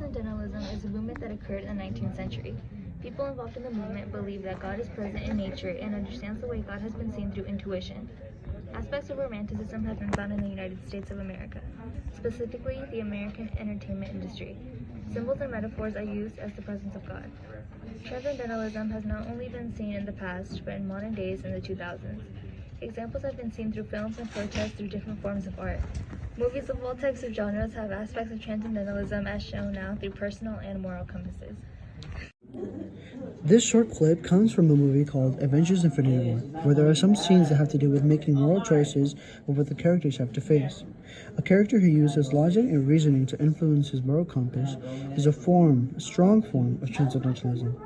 Transcendentalism is a movement that occurred in the 19th century. People involved in the movement believe that God is present in nature and understands the way God has been seen through intuition. Aspects of Romanticism have been found in the United States of America, specifically the American entertainment industry. Symbols and metaphors are used as the presence of God. Transcendentalism has not only been seen in the past, but in modern days in the 2000s. Examples have been seen through films and protests through different forms of art. Movies of all types of genres have aspects of transcendentalism as shown now through personal and moral compasses. This short clip comes from a movie called Avengers Infinity War, where there are some scenes that have to do with making moral choices of what the characters have to face. A character who uses logic and reasoning to influence his moral compass is a strong form of transcendentalism.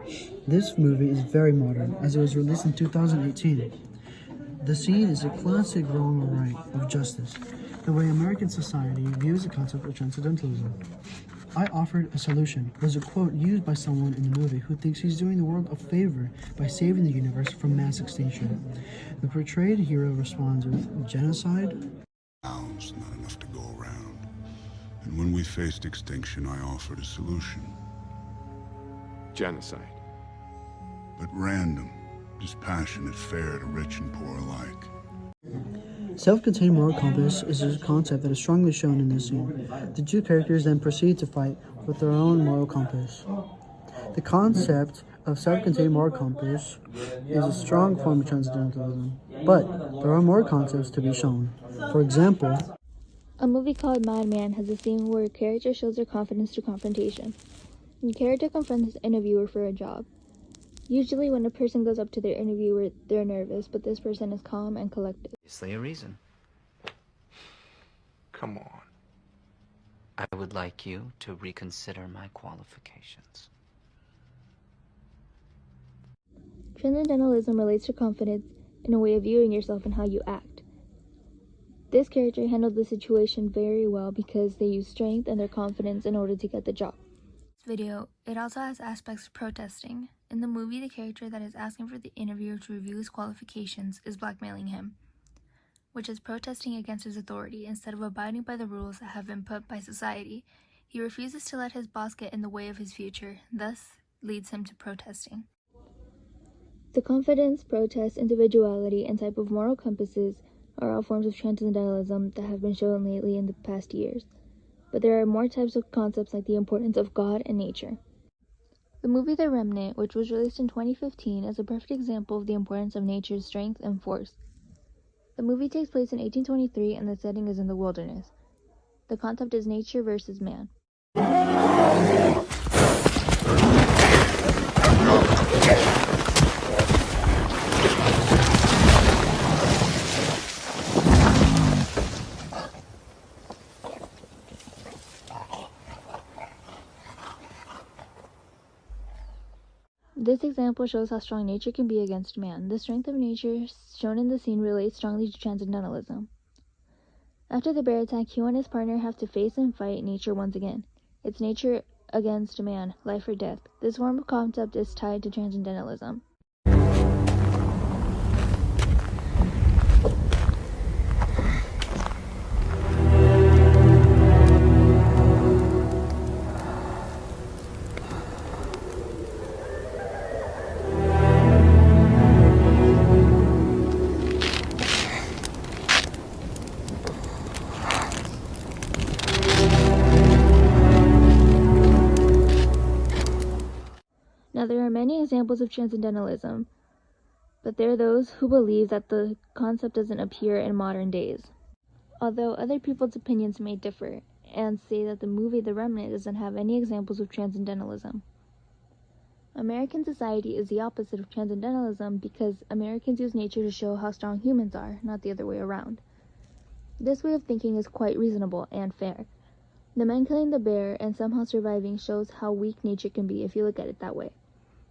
This movie is very modern, as it was released in 2018. The scene is a classic wrong or right of justice, the way American society views the concept of transcendentalism. I offered a solution was a quote used by someone in the movie who thinks he's doing the world a favor by saving the universe from mass extinction. The portrayed hero responds with genocide. Not enough to go around. And when we faced extinction, I offered a solution. Genocide. But random, dispassionate, fair to rich and poor alike. Self-contained moral compass is a concept that is strongly shown in this scene. The two characters then proceed to fight with their own moral compass. The concept of self-contained moral compass is a strong form of transcendentalism, but there are more concepts to be shown. For example, A movie called Madman has a scene where a character shows their confidence through confrontation. The character confronts his interviewer for a job. Usually when a person goes up to their interviewer, they're nervous, but this person is calm and collected. Obviously a reason. Come on. I would like you to reconsider my qualifications. Transcendentalism relates to confidence in a way of viewing yourself and how you act. This character handled the situation very well because they used strength and their confidence in order to get the job. This video, it also has aspects of protesting. In the movie, the character that is asking for the interviewer to review his qualifications is blackmailing him, which is protesting against his authority instead of abiding by the rules that have been put by society. He refuses to let his boss get in the way of his future, thus leads him to protesting. The confidence, protest, individuality, and type of moral compasses are all forms of transcendentalism that have been shown lately in the past years. But there are more types of concepts like the importance of God and nature. The movie The Remnant, which was released in 2015, is a perfect example of the importance of nature's strength and force. The movie takes place in 1823 and the setting is in the wilderness. The concept is nature versus man. This example shows how strong nature can be against man. The strength of nature shown in the scene relates strongly to transcendentalism. After the bear attack, Hugh and his partner have to face and fight nature once again. It's nature against man, life or death. This form of concept is tied to transcendentalism. Now, there are many examples of transcendentalism, but there are those who believe that the concept doesn't appear in modern days. Although other people's opinions may differ, and say that the movie The Remnant doesn't have any examples of transcendentalism. American society is the opposite of transcendentalism because Americans use nature to show how strong humans are, not the other way around. This way of thinking is quite reasonable and fair. The man killing the bear and somehow surviving shows how weak nature can be if you look at it that way.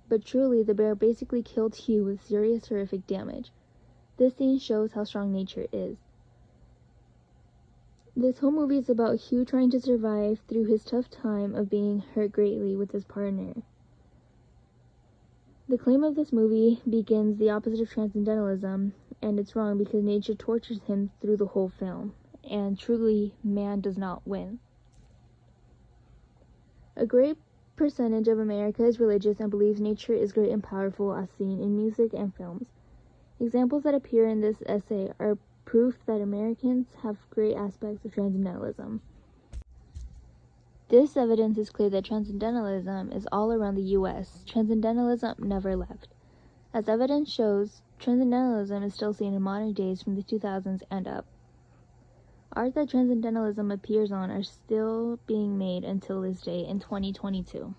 But truly, the bear basically killed Hugh with serious horrific damage. This scene shows how strong nature is. This whole movie is about Hugh trying to survive through his tough time of being hurt greatly with his partner. The claim of this movie begins the opposite of transcendentalism, and it's wrong because nature tortures him through the whole film, and truly, man does not win. A great percentage of America is religious and believes nature is great and powerful as seen in music and films. Examples that appear in this essay are proof that Americans have great aspects of transcendentalism. This evidence is clear that transcendentalism is all around the U.S. Transcendentalism never left. As evidence shows, transcendentalism is still seen in modern days from the 2000s and up. Art that transcendentalism appears on are still being made until this day in 2022.